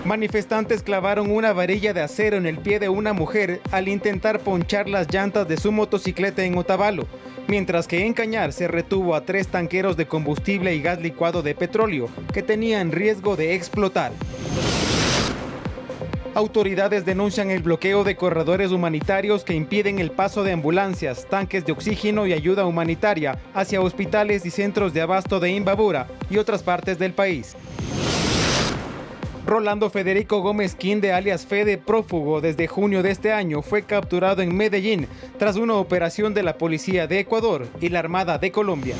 Manifestantes clavaron una varilla de acero en el pie de una mujer al intentar ponchar las llantas de su motocicleta en Otavalo, mientras que en Cañar se retuvo a 3 tanqueros de combustible y gas licuado de petróleo que tenían riesgo de explotar. Autoridades denuncian el bloqueo de corredores humanitarios que impiden el paso de ambulancias, tanques de oxígeno y ayuda humanitaria hacia hospitales y centros de abasto de Imbabura y otras partes del país. Rolando Federico Gómez Quinde, alias Fede, prófugo desde junio de este año, fue capturado en Medellín tras una operación de la Policía de Ecuador y la Armada de Colombia.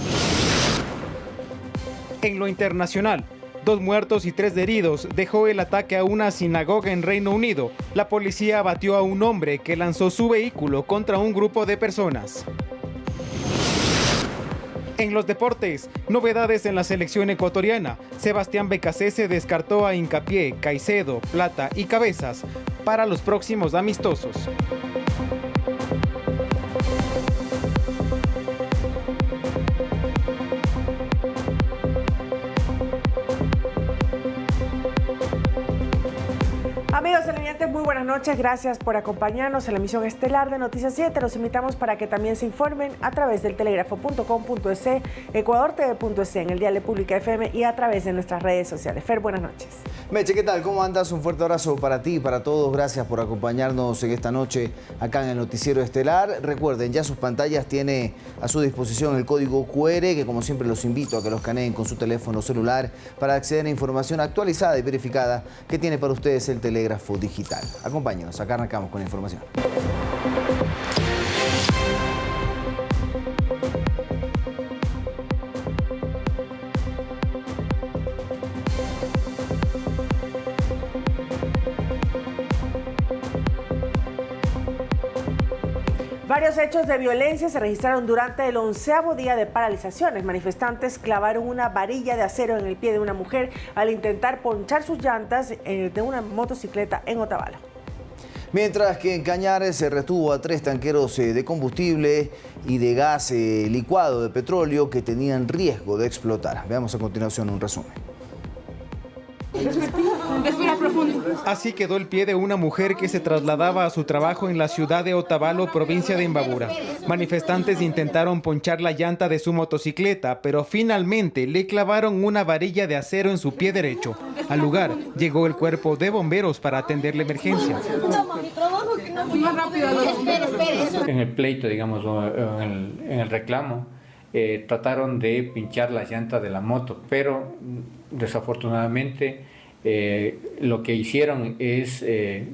En lo internacional, 2 muertos y 3 heridos dejó el ataque a una sinagoga en Reino Unido. La policía abatió a un hombre que lanzó su vehículo contra un grupo de personas. En los deportes, novedades en la selección ecuatoriana. Sebastián Becasese descartó a Hincapié, Caicedo, Plata y Cabezas para los próximos amistosos. Amigos televidentes, muy buenas noches. Gracias por acompañarnos en la emisión estelar de Noticias 7. Los invitamos para que también se informen a través del telegrafo.com.es, ecuadortv.es, en el Dial de Pública FM y a través de nuestras redes sociales. Fer, buenas noches. Meche, ¿qué tal? ¿Cómo andas? Un fuerte abrazo para ti y para todos. Gracias por acompañarnos en esta noche acá en el Noticiero Estelar. Recuerden, ya sus pantallas tiene a su disposición el código QR, que como siempre los invito a que los escaneen con su teléfono celular para acceder a información actualizada y verificada que tiene para ustedes el Telégrafo Digital. Acompáñenos, acá arrancamos con la información. Varios hechos de violencia se registraron durante el 11º día de paralizaciones. Manifestantes clavaron una varilla de acero en el pie de una mujer al intentar ponchar sus llantas de una motocicleta en Otavalo. Mientras que en Cañar se retuvo a 3 tanqueros de combustible y de gas licuado de petróleo que tenían riesgo de explotar. Veamos a continuación un resumen. Así quedó el pie de una mujer que se trasladaba a su trabajo en la ciudad de Otavalo, provincia de Imbabura. Manifestantes intentaron ponchar la llanta de su motocicleta, pero finalmente le clavaron una varilla de acero en su pie derecho. Al lugar llegó el cuerpo de bomberos para atender la emergencia. En el pleito, digamos, en el reclamo, trataron de pinchar la llanta de la moto, pero desafortunadamente lo que hicieron es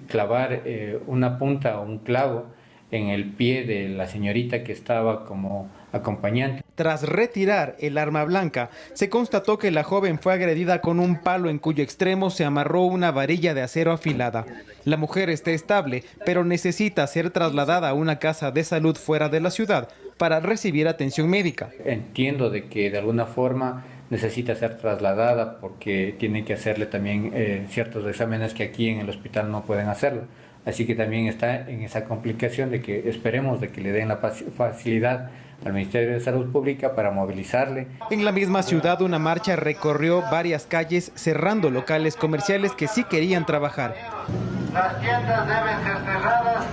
clavar una punta o un clavo en el pie de la señorita que estaba como acompañante. Tras retirar el arma blanca, se constató que la joven fue agredida con un palo en cuyo extremo se amarró una varilla de acero afilada. La mujer está estable, pero necesita ser trasladada a una casa de salud fuera de la ciudad para recibir atención médica. Entiendo de que de alguna forma necesita ser trasladada porque tiene que hacerle también ciertos exámenes que aquí en el hospital no pueden hacerlo. Así que también está en esa complicación de que esperemos de que le den la facilidad al Ministerio de Salud Pública para movilizarle. En la misma ciudad, una marcha recorrió varias calles cerrando locales comerciales que sí querían trabajar. Las tiendas deben ser cerradas,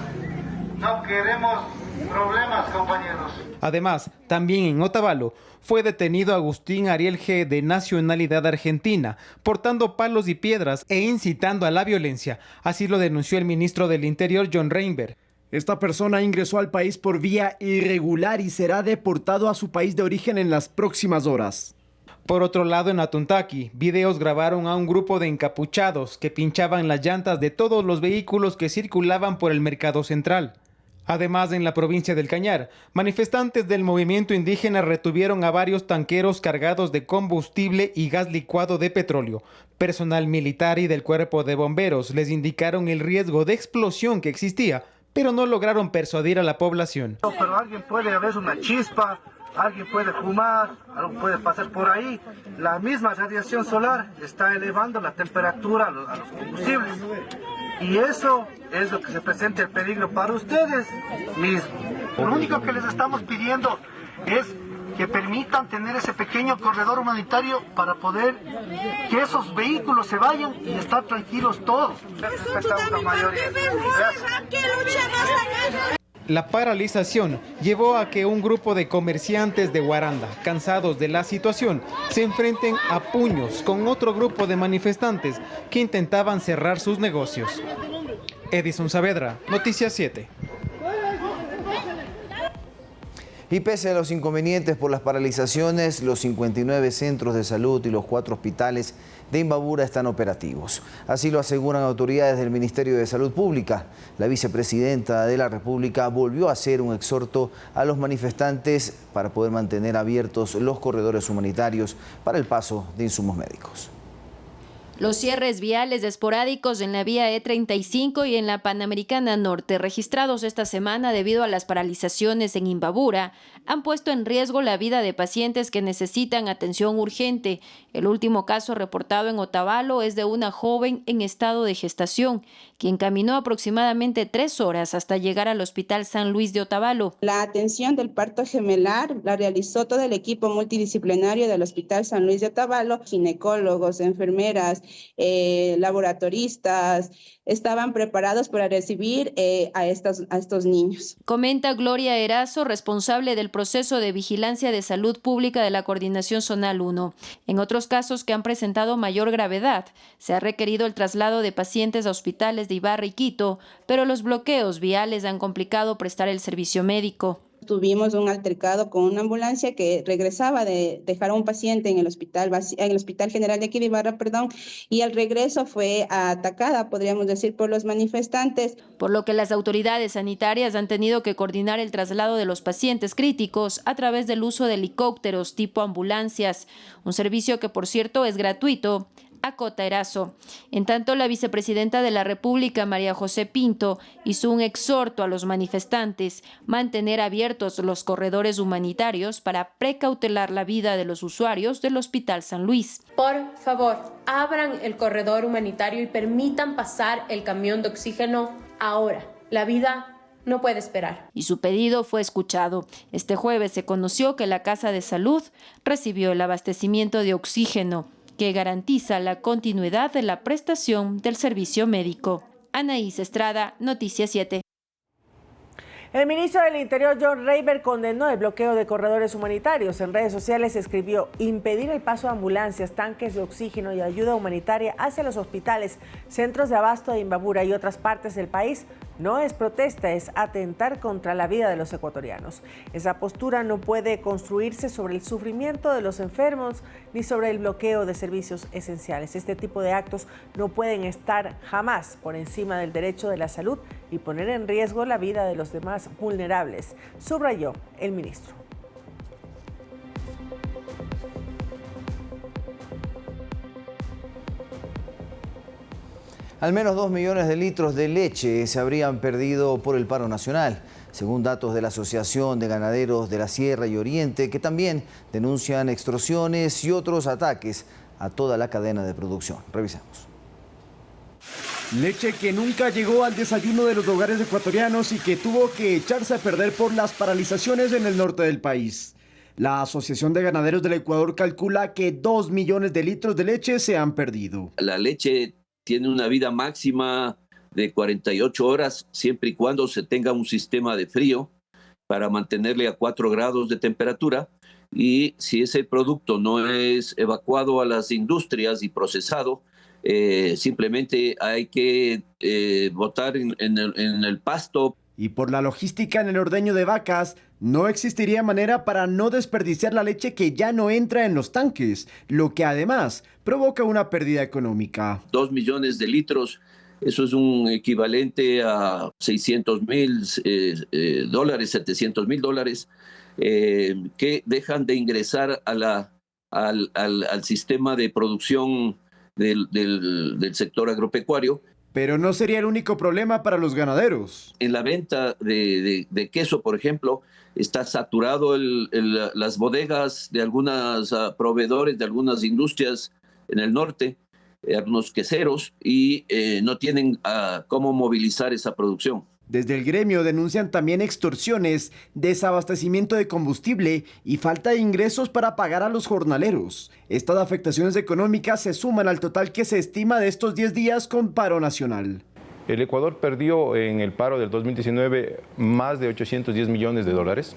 no queremos problemas, compañeros. Además, también en Otavalo fue detenido Agustín Ariel G., de nacionalidad argentina, portando palos y piedras e incitando a la violencia. Así lo denunció el ministro del Interior, John Reinberg. Esta persona ingresó al país por vía irregular y será deportado a su país de origen en las próximas horas. Por otro lado, en Atuntaqui, videos grabaron a un grupo de encapuchados que pinchaban las llantas de todos los vehículos que circulaban por el mercado central. Además, en la provincia del Cañar, manifestantes del movimiento indígena retuvieron a varios tanqueros cargados de combustible y gas licuado de petróleo. Personal militar y del cuerpo de bomberos les indicaron el riesgo de explosión que existía, pero no lograron persuadir a la población. Pero alguien puede haber una chispa, alguien puede fumar, algo puede pasar por ahí. La misma radiación solar está elevando la temperatura a los combustibles. Y eso es lo que se presenta el peligro para ustedes mismos. Lo único que les estamos pidiendo es que permitan tener ese pequeño corredor humanitario para poder que esos vehículos se vayan y estar tranquilos todos. La paralización llevó a que un grupo de comerciantes de Guaranda, cansados de la situación, se enfrenten a puños con otro grupo de manifestantes que intentaban cerrar sus negocios. Edison Saavedra, Noticias 7. Y pese a los inconvenientes por las paralizaciones, los 59 centros de salud y los 4 hospitales de Imbabura están operativos. Así lo aseguran autoridades del Ministerio de Salud Pública. La vicepresidenta de la República volvió a hacer un exhorto a los manifestantes para poder mantener abiertos los corredores humanitarios para el paso de insumos médicos. Los cierres viales esporádicos en la vía E35 y en la Panamericana Norte, registrados esta semana debido a las paralizaciones en Imbabura, han puesto en riesgo la vida de pacientes que necesitan atención urgente. El último caso reportado en Otavalo es de una joven en estado de gestación, quien caminó aproximadamente 3 horas hasta llegar al Hospital San Luis de Otavalo. La atención del parto gemelar la realizó todo el equipo multidisciplinario del Hospital San Luis de Otavalo, ginecólogos, enfermeras, laboratoristas, estaban preparados para recibir a estos niños. Comenta Gloria Erazo, responsable del proceso de vigilancia de salud pública de la Coordinación Zonal 1. En otros casos que han presentado mayor gravedad, se ha requerido el traslado de pacientes a hospitales de Ibarra y Quito, pero los bloqueos viales han complicado prestar el servicio médico. Tuvimos un altercado con una ambulancia que regresaba de dejar a un paciente en el Hospital General de aquí de Ibarra, y al regreso fue atacada, podríamos decir, por los manifestantes. Por lo que las autoridades sanitarias han tenido que coordinar el traslado de los pacientes críticos a través del uso de helicópteros tipo ambulancias, un servicio que, por cierto, es gratuito. Acota Erazo. En tanto, la vicepresidenta de la República, María José Pinto, hizo un exhorto a los manifestantes mantener abiertos los corredores humanitarios para precautelar la vida de los usuarios del Hospital San Luis. Por favor, abran el corredor humanitario y permitan pasar el camión de oxígeno ahora. La vida no puede esperar. Y su pedido fue escuchado. Este jueves se conoció que la Casa de Salud recibió el abastecimiento de oxígeno, que garantiza la continuidad de la prestación del servicio médico. Anaís Estrada, Noticias 7. El ministro del Interior, John Rayber, condenó el bloqueo de corredores humanitarios. En redes sociales escribió: impedir el paso de ambulancias, tanques de oxígeno y ayuda humanitaria hacia los hospitales, centros de abasto de Imbabura y otras partes del país no es protesta, es atentar contra la vida de los ecuatorianos. Esa postura no puede construirse sobre el sufrimiento de los enfermos ni sobre el bloqueo de servicios esenciales. Este tipo de actos no pueden estar jamás por encima del derecho de la salud y poner en riesgo la vida de los demás vulnerables, subrayó el ministro. Al menos 2 millones de litros de leche se habrían perdido por el paro nacional, según datos de la Asociación de Ganaderos de la Sierra y Oriente, que también denuncian extorsiones y otros ataques a toda la cadena de producción. Revisemos. Leche que nunca llegó al desayuno de los hogares ecuatorianos y que tuvo que echarse a perder por las paralizaciones en el norte del país. La Asociación de Ganaderos del Ecuador calcula que 2 millones de litros de leche se han perdido. La leche tiene una vida máxima de 48 horas, siempre y cuando se tenga un sistema de frío para mantenerle a 4 grados de temperatura. Y si ese producto no es evacuado a las industrias y procesado, simplemente hay que botar en el pasto. Y por la logística en el ordeño de vacas, no existiría manera para no desperdiciar la leche que ya no entra en los tanques, lo que además provoca una pérdida económica. 2 millones de litros, eso es un equivalente a $600,000, $700,000, que dejan de ingresar a al sistema de producción del sector agropecuario. Pero no sería el único problema para los ganaderos. En la venta de queso, por ejemplo, está saturado las bodegas de algunos proveedores, de algunas industrias en el norte, algunos queseros, y no tienen cómo movilizar esa producción. Desde el gremio denuncian también extorsiones, desabastecimiento de combustible y falta de ingresos para pagar a los jornaleros. Estas afectaciones económicas se suman al total que se estima de estos 10 días con paro nacional. El Ecuador perdió en el paro del 2019 más de 810 millones de dólares.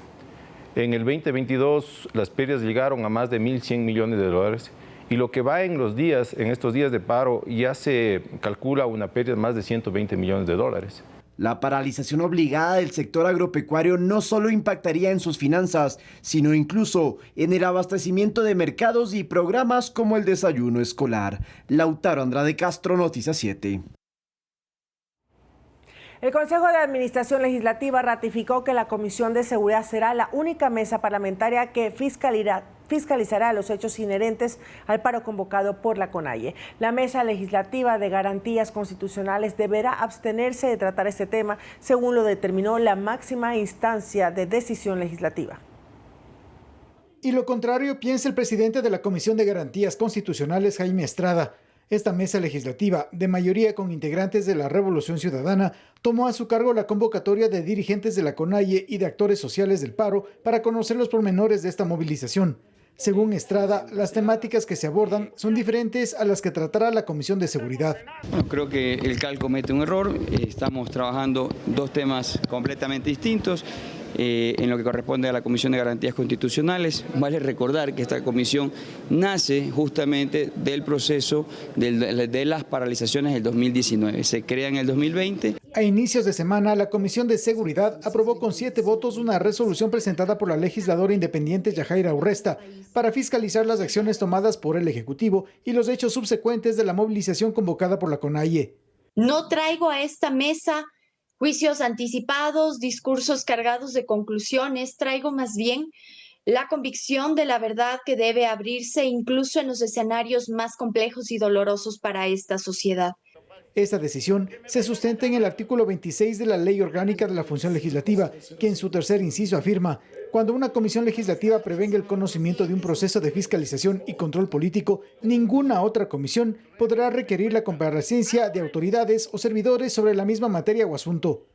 En el 2022 las pérdidas llegaron a más de 1.100 millones de dólares. Y lo que va en estos días de paro, ya se calcula una pérdida de más de 120 millones de dólares. La paralización obligada del sector agropecuario no solo impactaría en sus finanzas, sino incluso en el abastecimiento de mercados y programas como el desayuno escolar. Lautaro Andrade Castro, Noticias 7. El Consejo de Administración Legislativa ratificó que la Comisión de Seguridad será la única mesa parlamentaria que fiscalizará los hechos inherentes al paro convocado por la CONAIE. La Mesa Legislativa de Garantías Constitucionales deberá abstenerse de tratar este tema, según lo determinó la máxima instancia de decisión legislativa. Y lo contrario piensa el presidente de la Comisión de Garantías Constitucionales, Jaime Estrada. Esta mesa legislativa, de mayoría con integrantes de la Revolución Ciudadana, tomó a su cargo la convocatoria de dirigentes de la CONAIE y de actores sociales del paro para conocer los pormenores de esta movilización. Según Estrada, las temáticas que se abordan son diferentes a las que tratará la Comisión de Seguridad. Bueno, creo que el CAL comete un error. Estamos trabajando dos temas completamente distintos. En lo que corresponde a la Comisión de Garantías Constitucionales, vale recordar que esta comisión nace justamente del proceso de las paralizaciones del 2019. Se crea en el 2020. A inicios de semana, la Comisión de Seguridad aprobó con 7 votos una resolución presentada por la legisladora independiente Yajaira Urresta para fiscalizar las acciones tomadas por el Ejecutivo y los hechos subsecuentes de la movilización convocada por la CONAIE. No traigo a esta mesa juicios anticipados, discursos cargados de conclusiones, traigo más bien la convicción de la verdad que debe abrirse incluso en los escenarios más complejos y dolorosos para esta sociedad. Esta decisión se sustenta en el artículo 26 de la Ley Orgánica de la Función Legislativa, que en su tercer inciso afirma: cuando una comisión legislativa prevenga el conocimiento de un proceso de fiscalización y control político, ninguna otra comisión podrá requerir la comparecencia de autoridades o servidores sobre la misma materia o asunto.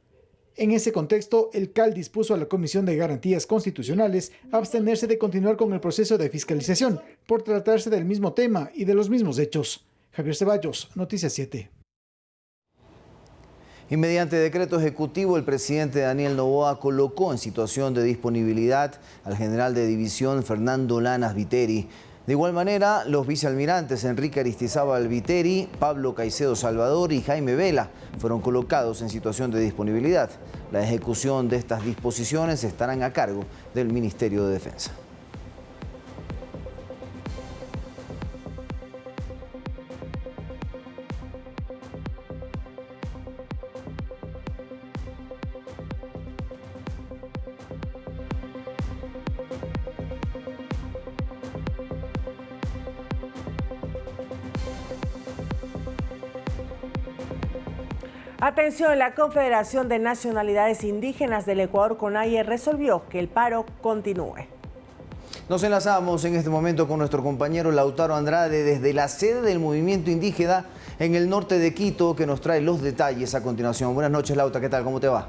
En ese contexto, el CAL dispuso a la Comisión de Garantías Constitucionales abstenerse de continuar con el proceso de fiscalización por tratarse del mismo tema y de los mismos hechos. Javier Ceballos, Noticias 7. Y mediante decreto ejecutivo, el presidente Daniel Noboa colocó en situación de disponibilidad al general de división Fernando Lanas Viteri. De igual manera, los vicealmirantes Enrique Aristizábal Viteri, Pablo Caicedo Salvador y Jaime Vela fueron colocados en situación de disponibilidad. La ejecución de estas disposiciones estarán a cargo del Ministerio de Defensa. Atención, la Confederación de Nacionalidades Indígenas del Ecuador, CONAIE, resolvió que el paro continúe. Nos enlazamos en este momento con nuestro compañero Lautaro Andrade desde la sede del movimiento indígena en el norte de Quito, que nos trae los detalles a continuación. Buenas noches, Lauta, ¿qué tal? ¿Cómo te va?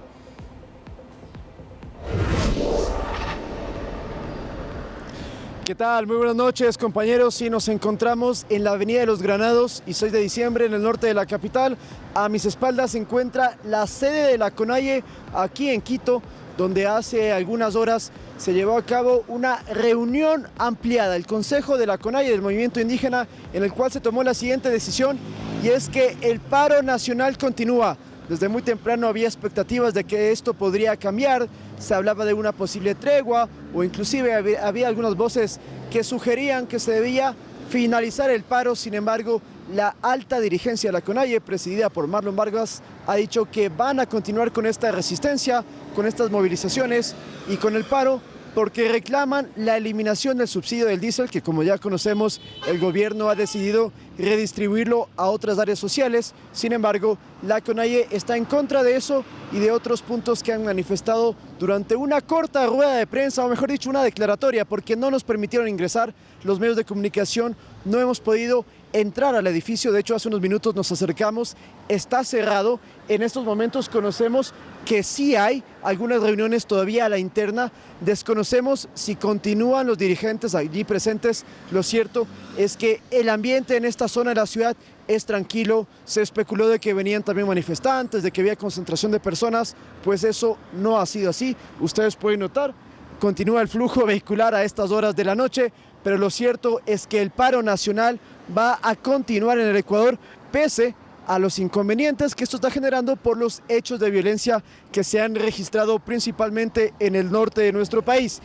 ¿Qué tal? Muy buenas noches, compañeros. Sí, nos encontramos en la Avenida de los Granados y 6 de diciembre en el norte de la capital. A mis espaldas se encuentra la sede de la CONAIE aquí en Quito, donde hace algunas horas se llevó a cabo una reunión ampliada, el Consejo de la CONAIE del Movimiento Indígena, en el cual se tomó la siguiente decisión, y es que el paro nacional continúa. Desde muy temprano había expectativas de que esto podría cambiar, se hablaba de una posible tregua o inclusive había algunas voces que sugerían que se debía finalizar el paro. Sin embargo, la alta dirigencia de la CONAIE, presidida por Marlon Vargas, ha dicho que van a continuar con esta resistencia, con estas movilizaciones y con el paro, porque reclaman la eliminación del subsidio del diésel, que como ya conocemos, el gobierno ha decidido redistribuirlo a otras áreas sociales. Sin embargo, la CONAIE está en contra de eso y de otros puntos que han manifestado durante una corta rueda de prensa, o mejor dicho, una declaratoria, porque no nos permitieron ingresar los medios de comunicación, no hemos podido entrar al edificio. De hecho, hace unos minutos nos acercamos, está cerrado. En estos momentos conocemos que sí hay algunas reuniones todavía a la interna. Desconocemos si continúan los dirigentes allí presentes. Lo cierto es que el ambiente en esta zona de la ciudad es tranquilo. Se especuló de que venían también manifestantes, de que había concentración de personas, pues eso no ha sido así. Ustedes pueden notar, continúa el flujo vehicular a estas horas de la noche, pero lo cierto es que el paro nacional va a continuar en el Ecuador, pese a los inconvenientes que esto está generando por los hechos de violencia que se han registrado principalmente en el norte de nuestro país.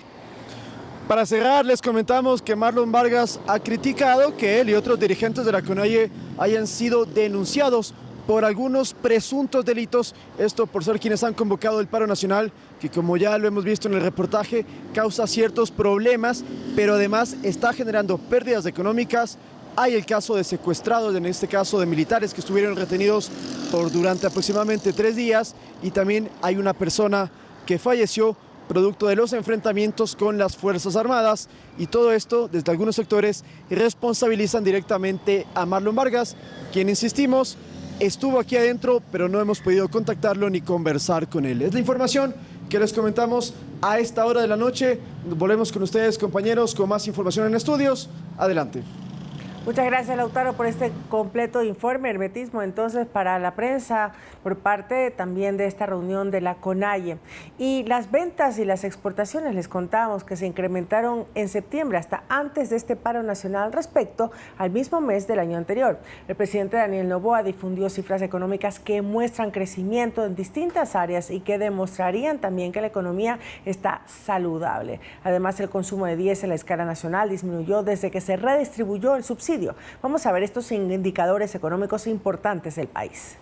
Para cerrar, les comentamos que Marlon Vargas ha criticado que él y otros dirigentes de la CONAIE hayan sido denunciados por algunos presuntos delitos, esto por ser quienes han convocado el paro nacional, que como ya lo hemos visto en el reportaje, causa ciertos problemas, pero además está generando pérdidas económicas. Hay el caso de secuestrados, en este caso de militares que estuvieron retenidos durante aproximadamente 3 días, y también hay una persona que falleció producto de los enfrentamientos con las Fuerzas Armadas, y todo esto desde algunos sectores responsabilizan directamente a Marlon Vargas, quien, insistimos, estuvo aquí adentro, pero no hemos podido contactarlo ni conversar con él. Es la información que les comentamos a esta hora de la noche. Volvemos con ustedes, compañeros, con más información en estudios. Adelante. Muchas gracias, Lautaro, por este completo informe. Hermetismo entonces para la prensa por parte también de esta reunión de la CONAIE. Y las ventas y las exportaciones, les contamos que se incrementaron en septiembre hasta antes de este paro nacional respecto al mismo mes del año anterior. El presidente Daniel Noboa difundió cifras económicas que muestran crecimiento en distintas áreas y que demostrarían también que la economía está saludable. Además, el consumo de diésel a escala nacional disminuyó desde que se redistribuyó el subsidio. Vamos a ver estos indicadores económicos importantes del país.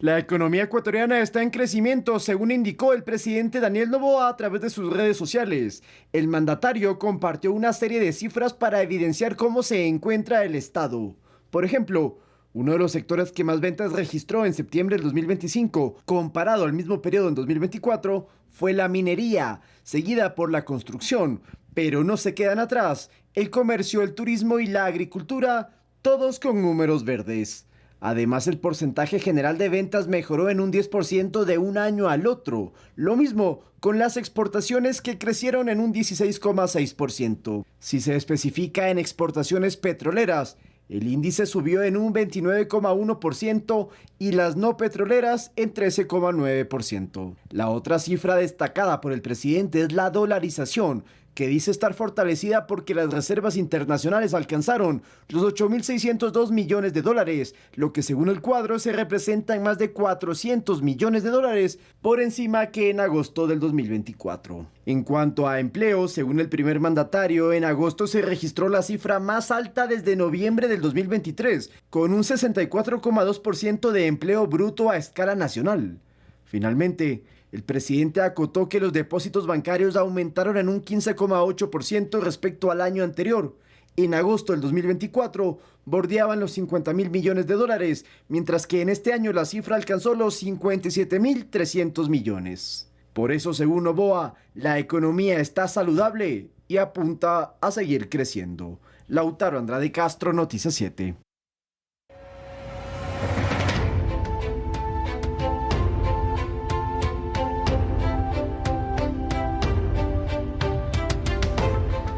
La economía ecuatoriana está en crecimiento, según indicó el presidente Daniel Noboa a través de sus redes sociales. El mandatario compartió una serie de cifras para evidenciar cómo se encuentra el Estado. Por ejemplo, uno de los sectores que más ventas registró en septiembre del 2025, comparado al mismo periodo en 2024, fue la minería, seguida por la construcción. Pero no se quedan atrás el comercio, el turismo y la agricultura, todos con números verdes. Además, el porcentaje general de ventas mejoró en un 10% de un año al otro. Lo mismo con las exportaciones, que crecieron en un 16,6%. Si se especifica en exportaciones petroleras, el índice subió en un 29,1% y las no petroleras en 13,9%. La otra cifra destacada por el presidente es la dolarización, que dice estar fortalecida porque las reservas internacionales alcanzaron los 8.602 millones de dólares, lo que según el cuadro se representa en más de 400 millones de dólares por encima que en agosto del 2024. En cuanto a empleo, según el primer mandatario, en agosto se registró la cifra más alta desde noviembre del 2023, con un 64,2% de empleo bruto a escala nacional. Finalmente, el presidente acotó que los depósitos bancarios aumentaron en un 15,8% respecto al año anterior. En agosto del 2024 bordeaban los 50.000 millones de dólares, mientras que en este año la cifra alcanzó los 57.300 millones. Por eso, según Noboa, la economía está saludable y apunta a seguir creciendo. Lautaro Andrade Castro, Noticias 7.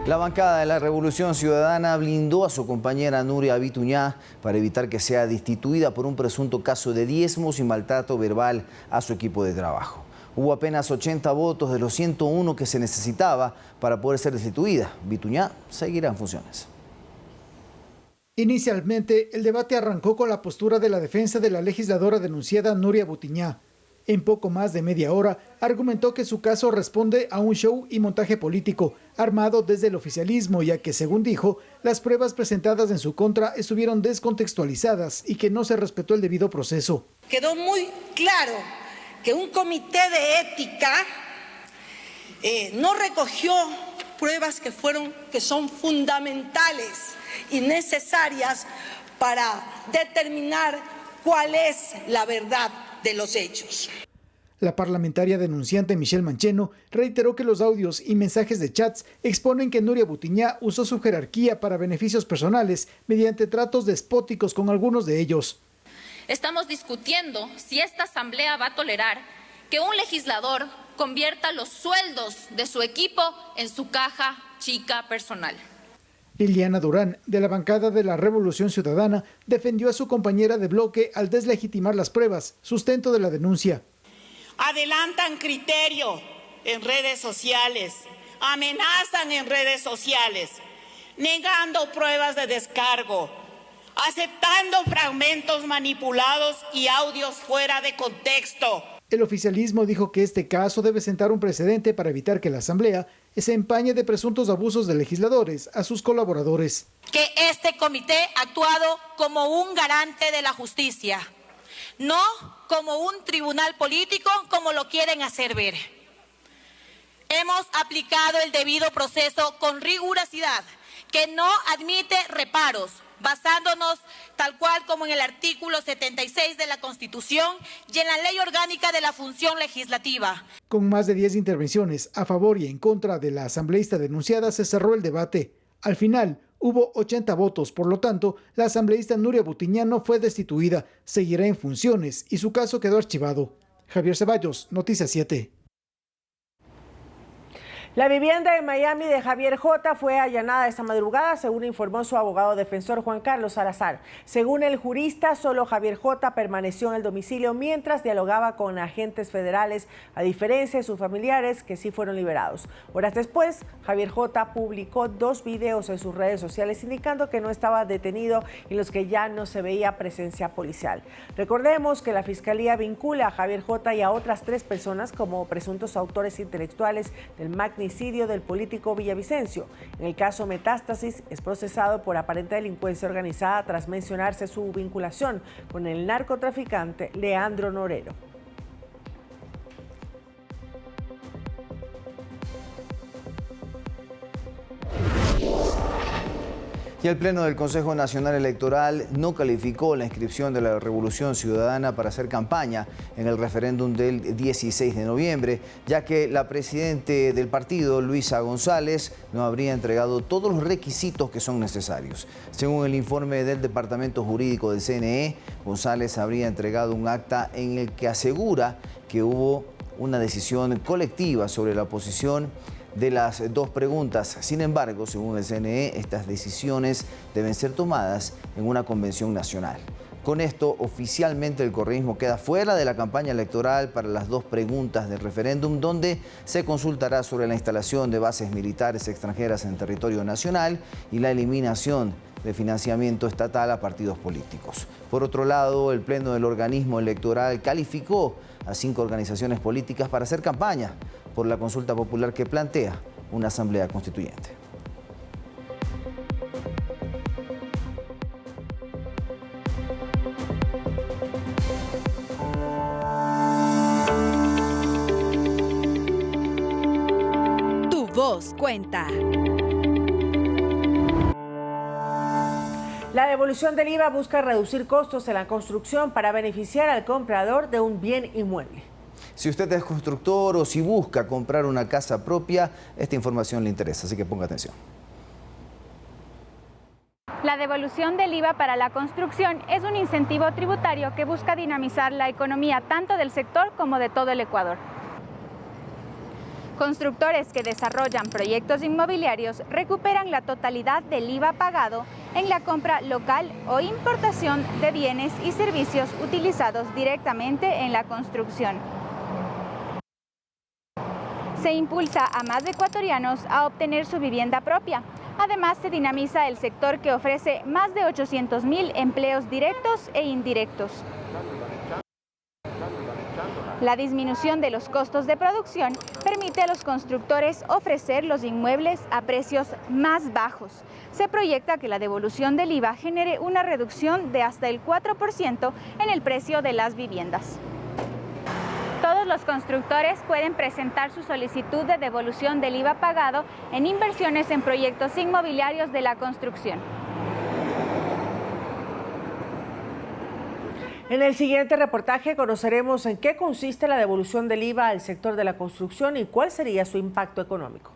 La bancada de la Revolución Ciudadana blindó a su compañera Nuria Bituñá para evitar que sea destituida por un presunto caso de diezmos y maltrato verbal a su equipo de trabajo. Hubo apenas 80 votos de los 101 que se necesitaba para poder ser destituida. Bituñá seguirá en funciones. Inicialmente, el debate arrancó con la postura de la defensa de la legisladora denunciada Nuria Bituñá. En poco más de media hora, argumentó que su caso responde a un show y montaje político armado desde el oficialismo, ya que, según dijo, las pruebas presentadas en su contra estuvieron descontextualizadas y que no se respetó el debido proceso. Quedó muy claro que un comité de ética no recogió pruebas que son fundamentales y necesarias para determinar cuál es la verdad de los hechos. La parlamentaria denunciante Michelle Mancheno reiteró que los audios y mensajes de chats exponen que Nuria Bituñá usó su jerarquía para beneficios personales mediante tratos despóticos con algunos de ellos. Estamos discutiendo si esta Asamblea va a tolerar que un legislador convierta los sueldos de su equipo en su caja chica personal. Liliana Durán, de la bancada de la Revolución Ciudadana, defendió a su compañera de bloque al deslegitimar las pruebas, sustento de la denuncia. Adelantan criterio en redes sociales, amenazan en redes sociales, negando pruebas de descargo, aceptando fragmentos manipulados y audios fuera de contexto. El oficialismo dijo que este caso debe sentar un precedente para evitar que la Asamblea se empañe de presuntos abusos de legisladores a sus colaboradores. Que este comité ha actuado como un garante de la justicia, no como un tribunal político como lo quieren hacer ver. Hemos aplicado el debido proceso con rigurosidad, que no admite reparos, basándonos tal cual como en el artículo 76 de la Constitución y en la Ley Orgánica de la Función Legislativa. Con más de 10 intervenciones a favor y en contra de la asambleísta denunciada, se cerró el debate. Al final, hubo 80 votos, por lo tanto, la asambleísta Nuria Butiñano fue destituida, seguirá en funciones y su caso quedó archivado. Javier Ceballos, Noticias 7. La vivienda en Miami de Javier J. fue allanada esta madrugada, según informó su abogado defensor Juan Carlos Salazar. Según el jurista, solo Javier J. permaneció en el domicilio mientras dialogaba con agentes federales, a diferencia de sus familiares que sí fueron liberados. Horas después, Javier J. publicó 2 videos en sus redes sociales indicando que no estaba detenido y en los que ya no se veía presencia policial. Recordemos que la Fiscalía vincula a Javier J. y a otras 3 personas como presuntos autores intelectuales del magnicidio del político Villavicencio. En el caso Metástasis, es procesado por aparente delincuencia organizada tras mencionarse su vinculación con el narcotraficante Leandro Norero. Y el Pleno del Consejo Nacional Electoral no calificó la inscripción de la Revolución Ciudadana para hacer campaña en el referéndum del 16 de noviembre, ya que la presidente del partido, Luisa González, no habría entregado todos los requisitos que son necesarios. Según el informe del Departamento Jurídico del CNE, González habría entregado un acta en el que asegura que hubo una decisión colectiva sobre la posición de las 2 preguntas. Sin embargo, según el CNE, estas decisiones deben ser tomadas en una convención nacional. Con esto, oficialmente el correísmo queda fuera de la campaña electoral para las 2 preguntas del referéndum, donde se consultará sobre la instalación de bases militares extranjeras en territorio nacional y la eliminación de financiamiento estatal a partidos políticos. Por otro lado, el Pleno del organismo electoral calificó a 5 organizaciones políticas para hacer campaña por la consulta popular que plantea una asamblea constituyente. Tu voz cuenta. La devolución del IVA busca reducir costos en la construcción para beneficiar al comprador de un bien inmueble. Si usted es constructor o si busca comprar una casa propia, esta información le interesa, así que ponga atención. La devolución del IVA para la construcción es un incentivo tributario que busca dinamizar la economía tanto del sector como de todo el Ecuador. Constructores que desarrollan proyectos inmobiliarios recuperan la totalidad del IVA pagado en la compra local o importación de bienes y servicios utilizados directamente en la construcción. Se impulsa a más ecuatorianos a obtener su vivienda propia. Además, se dinamiza el sector que ofrece más de 800.000 empleos directos e indirectos. La disminución de los costos de producción permite a los constructores ofrecer los inmuebles a precios más bajos. Se proyecta que la devolución del IVA genere una reducción de hasta el 4% en el precio de las viviendas. Todos los constructores pueden presentar su solicitud de devolución del IVA pagado en inversiones en proyectos inmobiliarios de la construcción. En el siguiente reportaje conoceremos en qué consiste la devolución del IVA al sector de la construcción y cuál sería su impacto económico.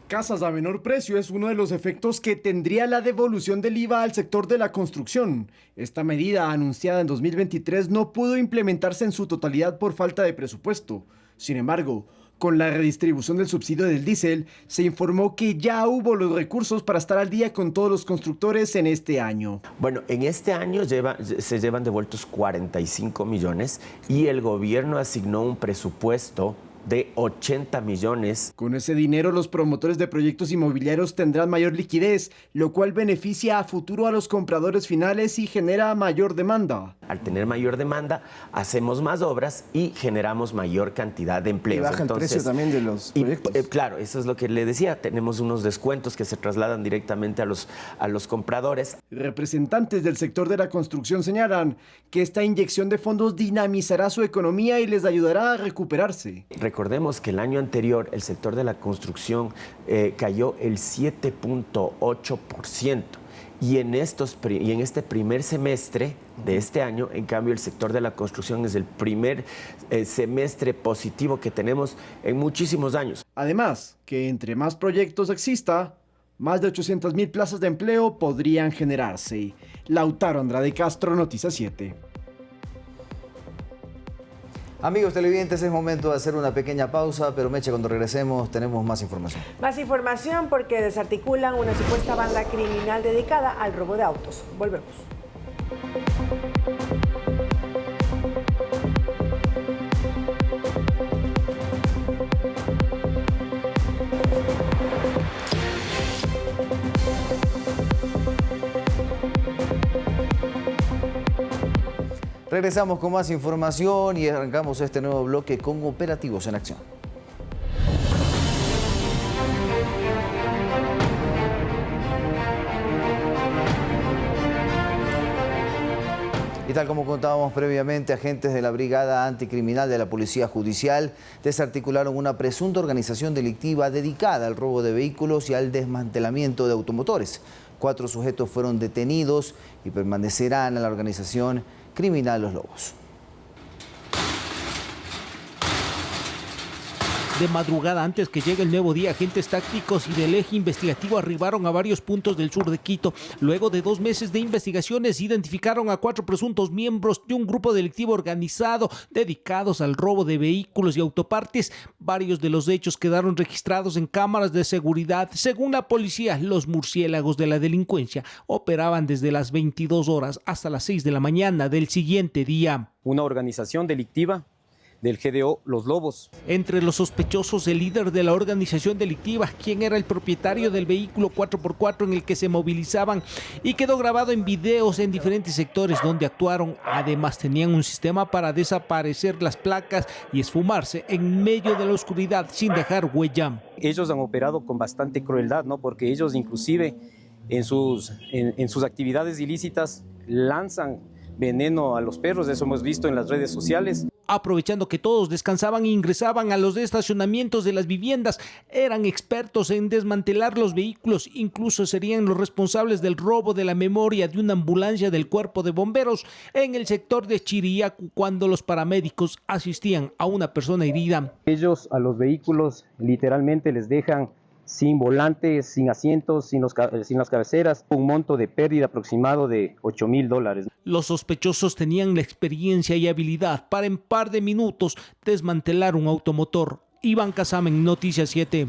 Casas a menor precio es uno de los efectos que tendría la devolución del IVA al sector de la construcción. Esta medida, anunciada en 2023, no pudo implementarse en su totalidad por falta de presupuesto. Sin embargo, con la redistribución del subsidio del diésel, se informó que ya hubo los recursos para estar al día con todos los constructores en este año. Bueno, en este año se llevan devueltos 45 millones y el gobierno asignó un presupuesto de 80 millones. Con ese dinero, los promotores de proyectos inmobiliarios tendrán mayor liquidez, lo cual beneficia a futuro a los compradores finales y genera mayor demanda. Al tener mayor demanda, hacemos más obras y generamos mayor cantidad de empleos. Y baja el precio también de los proyectos. Claro, eso es lo que le decía. Tenemos unos descuentos que se trasladan directamente a los compradores. Representantes del sector de la construcción señalan que esta inyección de fondos dinamizará su economía y les ayudará a recuperarse. Recordemos que el año anterior el sector de la construcción cayó el 7.8%. Y en este primer semestre de este año, en cambio, el sector de la construcción es el primer semestre positivo que tenemos en muchísimos años. Además, que entre más proyectos exista, más de 800,000 plazas de empleo podrían generarse. Lautaro Andrade Castro, Noticias 7. Amigos televidentes, es momento de hacer una pequeña pausa, pero Meche, cuando regresemos tenemos más información. Más información porque desarticulan una supuesta banda criminal dedicada al robo de autos. Volvemos. Regresamos con más información y arrancamos este nuevo bloque con operativos en acción. Y tal como contábamos previamente, agentes de la Brigada Anticriminal de la Policía Judicial desarticularon una presunta organización delictiva dedicada al robo de vehículos y al desmantelamiento de automotores. 4 sujetos fueron detenidos y permanecerán en la organización criminal Los Lobos. De madrugada, antes que llegue el nuevo día, agentes tácticos y del eje investigativo arribaron a varios puntos del sur de Quito. Luego de 2 meses de investigaciones, identificaron a 4 presuntos miembros de un grupo delictivo organizado dedicados al robo de vehículos y autopartes. Varios de los hechos quedaron registrados en cámaras de seguridad. Según la policía, los murciélagos de la delincuencia operaban desde las 22 horas hasta las 6 de la mañana del siguiente día. Una organización delictiva del GDO Los Lobos. Entre los sospechosos, el líder de la organización delictiva, quien era el propietario del vehículo 4x4 en el que se movilizaban, y quedó grabado en videos en diferentes sectores donde actuaron. Además, tenían un sistema para desaparecer las placas y esfumarse en medio de la oscuridad sin dejar huella. Ellos han operado con bastante crueldad, ¿no? Porque ellos inclusive en sus actividades ilícitas lanzan veneno a los perros. Eso hemos visto en las redes sociales. Aprovechando que todos descansaban e ingresaban a los estacionamientos de las viviendas, eran expertos en desmantelar los vehículos. Incluso serían los responsables del robo de la memoria de una ambulancia del Cuerpo de Bomberos en el sector de Chiriacu, cuando los paramédicos asistían a una persona herida. Ellos a los vehículos literalmente les dejan sin volantes, sin asientos, sin las cabeceras, un monto de pérdida aproximado de $8,000. Los sospechosos tenían la experiencia y habilidad para en par de minutos desmantelar un automotor. Iván Casamen, Noticias 7.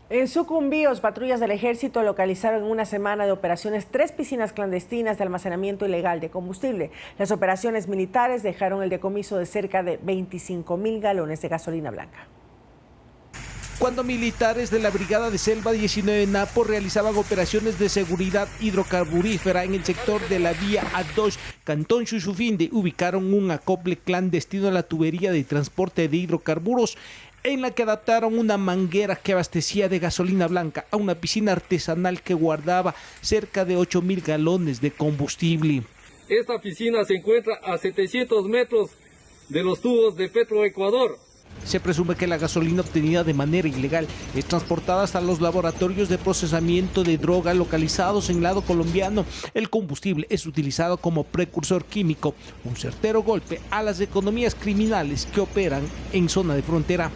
En Sucumbíos, patrullas del Ejército localizaron en una semana de operaciones 3 piscinas clandestinas de almacenamiento ilegal de combustible. Las operaciones militares dejaron el decomiso de cerca de 25,000 galones de gasolina blanca. Cuando militares de la Brigada de Selva 19 Napo realizaban operaciones de seguridad hidrocarburífera en el sector de la vía A2, Cantón Chuchufinde, ubicaron un acople clandestino a la tubería de transporte de hidrocarburos, en la que adaptaron una manguera que abastecía de gasolina blanca a una piscina artesanal que guardaba cerca de 8,000 galones de combustible. Esta piscina se encuentra a 700 metros de los tubos de Petroecuador. Se presume que la gasolina obtenida de manera ilegal es transportada hasta los laboratorios de procesamiento de droga localizados en el lado colombiano. El combustible es utilizado como precursor químico, un certero golpe a las economías criminales que operan en zona de frontera.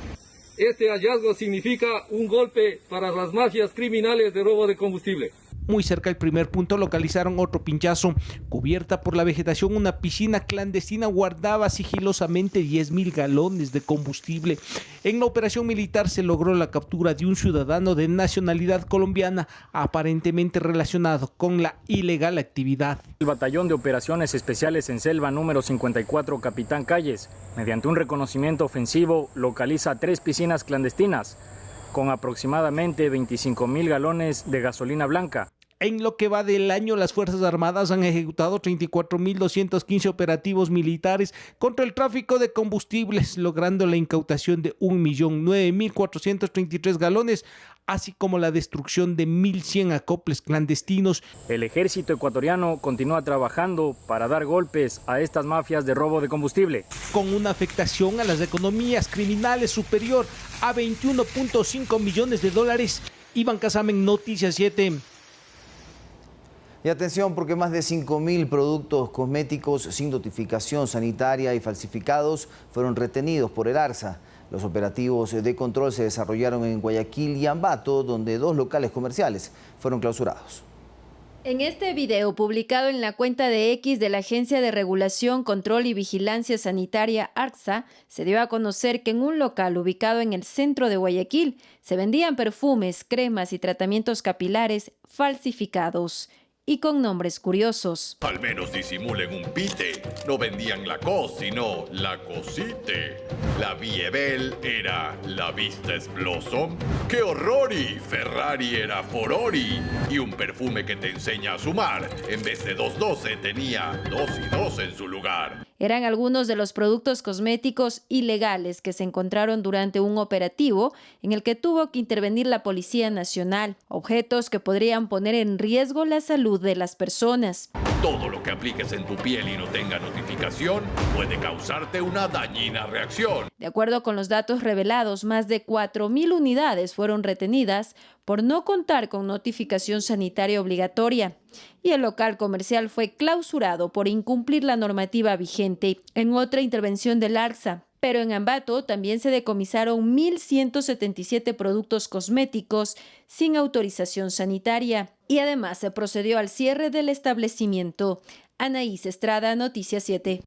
Este hallazgo significa un golpe para las mafias criminales de robo de combustible. Muy cerca del primer punto localizaron otro pinchazo. Cubierta por la vegetación, una piscina clandestina guardaba sigilosamente 10.000 galones de combustible. En la operación militar se logró la captura de un ciudadano de nacionalidad colombiana, aparentemente relacionado con la ilegal actividad. El Batallón de Operaciones Especiales en Selva número 54, Capitán Calles, mediante un reconocimiento ofensivo, localiza 3 piscinas clandestinas con aproximadamente 25.000 galones de gasolina blanca. En lo que va del año, las Fuerzas Armadas han ejecutado 34.215 operativos militares contra el tráfico de combustibles, logrando la incautación de 1.009.433 galones, así como la destrucción de 1.100 acoples clandestinos. El ejército ecuatoriano continúa trabajando para dar golpes a estas mafias de robo de combustible, con una afectación a las economías criminales superior a 21.5 millones de dólares. Iván Casamen, Noticias 7. Y atención, porque más de 5.000 productos cosméticos sin notificación sanitaria y falsificados fueron retenidos por el ARSA. Los operativos de control se desarrollaron en Guayaquil y Ambato, donde 2 locales comerciales fueron clausurados. En este video publicado en la cuenta de X de la Agencia de Regulación, Control y Vigilancia Sanitaria ARSA, se dio a conocer que en un local ubicado en el centro de Guayaquil se vendían perfumes, cremas y tratamientos capilares falsificados y con nombres curiosos. Al menos disimulen un pite. No vendían la cos, sino la cosite. La Viebel era la Vistes Blossom. ¡Qué horrori! Ferrari era Forori. Y un perfume que te enseña a sumar. En vez de 212 tenía 2 y 2 en su lugar. Eran algunos de los productos cosméticos ilegales que se encontraron durante un operativo en el que tuvo que intervenir la Policía Nacional, objetos que podrían poner en riesgo la salud de las personas. Todo lo que apliques en tu piel y no tenga notificación puede causarte una dañina reacción. De acuerdo con los datos revelados, más de 4.000 unidades fueron retenidas por no contar con notificación sanitaria obligatoria, y el local comercial fue clausurado por incumplir la normativa vigente. En otra intervención del ARSA, pero en Ambato también se decomisaron 1.177 productos cosméticos sin autorización sanitaria, y además se procedió al cierre del establecimiento. Anaís Estrada, Noticias 7.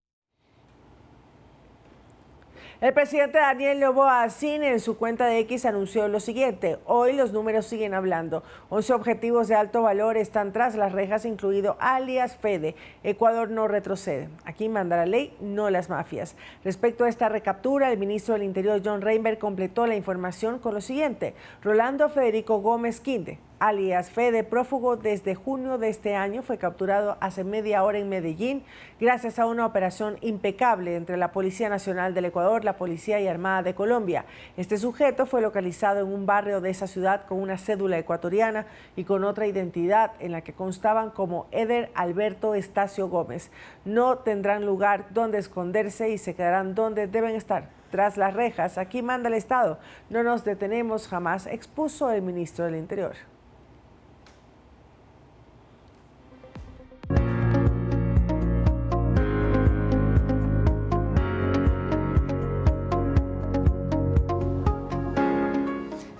El presidente Daniel Noboa Cine en su cuenta de X anunció lo siguiente: hoy los números siguen hablando. 11 objetivos de alto valor están tras las rejas, incluido alias Fede. Ecuador no retrocede. Aquí manda la ley, no las mafias. Respecto a esta recaptura, el ministro del Interior, John Reinberg, completó la información con lo siguiente: Rolando Federico Gómez Quinde, alias Fede, prófugo desde junio de este año, fue capturado hace media hora en Medellín gracias a una operación impecable entre la Policía Nacional del Ecuador, la Policía y Armada de Colombia. Este sujeto fue localizado en un barrio de esa ciudad con una cédula ecuatoriana y con otra identidad en la que constaban como Eder Alberto Estacio Gómez. No tendrán lugar donde esconderse y se quedarán donde deben estar, tras las rejas. Aquí manda el Estado. No nos detenemos jamás, expuso el ministro del Interior.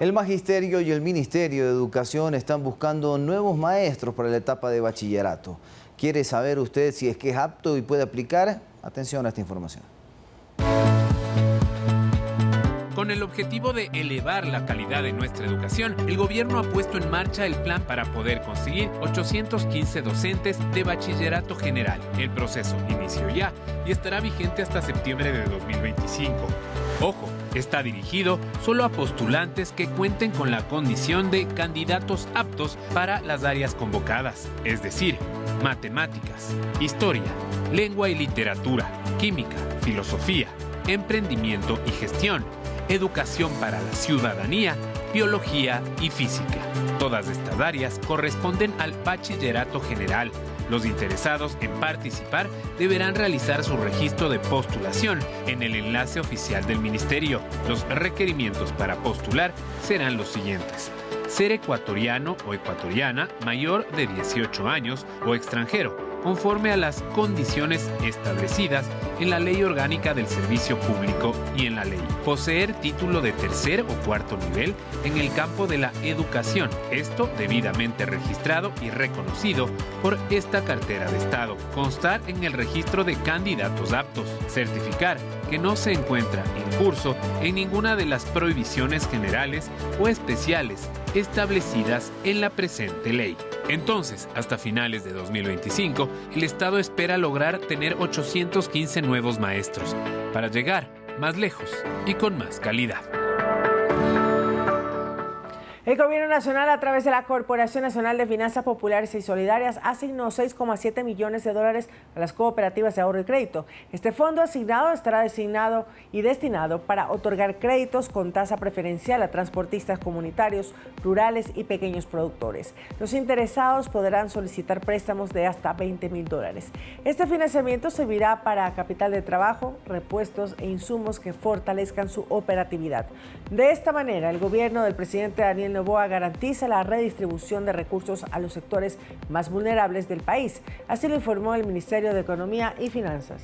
El Magisterio y el Ministerio de Educación están buscando nuevos maestros para la etapa de bachillerato. ¿Quiere saber usted si es que es apto y puede aplicar? Atención a esta información. Con el objetivo de elevar la calidad de nuestra educación, el gobierno ha puesto en marcha el plan para poder conseguir 815 docentes de bachillerato general. El proceso inició ya y estará vigente hasta septiembre de 2025. Ojo, está dirigido solo a postulantes que cuenten con la condición de candidatos aptos para las áreas convocadas, es decir, matemáticas, historia, lengua y literatura, química, filosofía, emprendimiento y gestión, educación para la ciudadanía, biología y física. Todas estas áreas corresponden al bachillerato general. Los interesados en participar deberán realizar su registro de postulación en el enlace oficial del Ministerio. Los requerimientos para postular serán los siguientes: ser ecuatoriano o ecuatoriana mayor de 18 años o extranjero, conforme a las condiciones establecidas en la Ley Orgánica del Servicio Público y en la ley. Poseer título de tercer o cuarto nivel en el campo de la educación, esto debidamente registrado y reconocido por esta cartera de Estado. Constar en el registro de candidatos aptos. Certificar que no se encuentra en curso en ninguna de las prohibiciones generales o especiales establecidas en la presente ley. Entonces, hasta finales de 2025, el Estado espera lograr tener 815 nuevos maestros para llegar más lejos y con más calidad. El Gobierno Nacional, a través de la Corporación Nacional de Finanzas Populares y Solidarias, asignó $6,7 millones a las cooperativas de ahorro y crédito. Este fondo asignado estará designado y destinado para otorgar créditos con tasa preferencial a transportistas comunitarios, rurales y pequeños productores. Los interesados podrán solicitar préstamos de hasta $20,000. Este financiamiento servirá para capital de trabajo, repuestos e insumos que fortalezcan su operatividad. De esta manera, el gobierno del presidente Daniel Noboa garantiza la redistribución de recursos a los sectores más vulnerables del país. Así lo informó el Ministerio de Economía y Finanzas.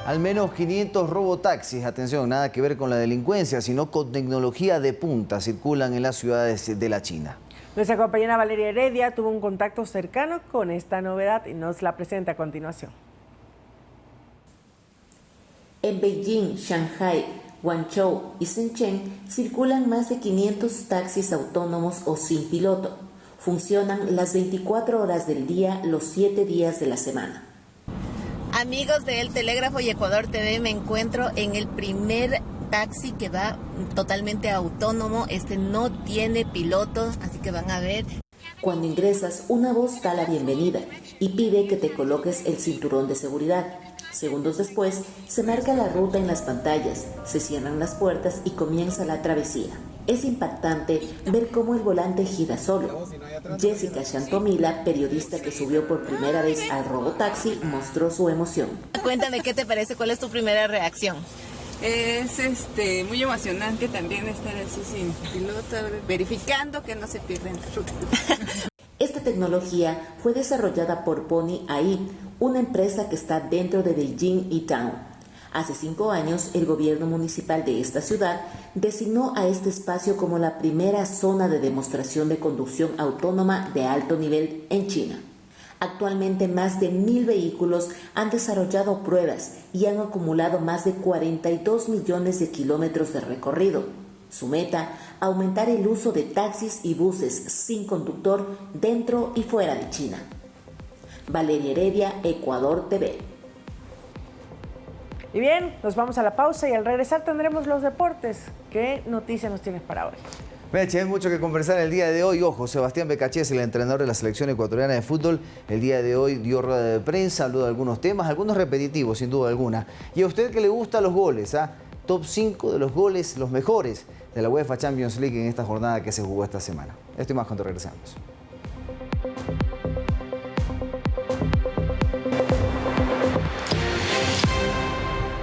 Al menos 500 robotaxis, atención, nada que ver con la delincuencia, sino con tecnología de punta, circulan en las ciudades de la China. Nuestra compañera Valeria Heredia tuvo un contacto cercano con esta novedad y nos la presenta a continuación. En Beijing, Shanghai, Guangzhou y Shenzhen circulan más de 500 taxis autónomos o sin piloto. Funcionan las 24 horas del día, los 7 días de la semana. Amigos de El Telégrafo y Ecuador TV, me encuentro en el primer taxi que va totalmente autónomo. Este no tiene piloto, así que van a ver. Cuando ingresas, una voz da la bienvenida y pide que te coloques el cinturón de seguridad. Segundos después, se marca la ruta en las pantallas, se cierran las puertas y comienza la travesía. Es impactante ver cómo el volante gira solo. Jessica Chantomila, periodista que subió por primera vez al robotaxi, mostró su emoción. Cuéntame, ¿qué te parece? ¿Cuál es tu primera reacción? Es muy emocionante también estar así sin piloto, verificando que no se pierden la ruta. Esta tecnología fue desarrollada por Pony AI, una empresa que está dentro de Beijing E-Town. Hace 5 años, el gobierno municipal de esta ciudad designó a este espacio como la primera zona de demostración de conducción autónoma de alto nivel en China. Actualmente, más de 1,000 vehículos han desarrollado pruebas y han acumulado más de 42 millones de kilómetros de recorrido. Su meta, aumentar el uso de taxis y buses sin conductor dentro y fuera de China. Valeria Heredia, Ecuador TV. Y bien, nos vamos a la pausa y al regresar tendremos los deportes. ¿Qué noticias nos tienes para hoy? Meche, hay mucho que conversar el día de hoy. Ojo, Sebastián Becachés, el entrenador de la selección ecuatoriana de fútbol, el día de hoy dio rueda de prensa, habló de algunos temas, algunos repetitivos, sin duda alguna. Y a usted que le gustan los goles, top 5 de los goles, los mejores de la UEFA Champions League en esta jornada que se jugó esta semana. Esto y más cuando regresamos.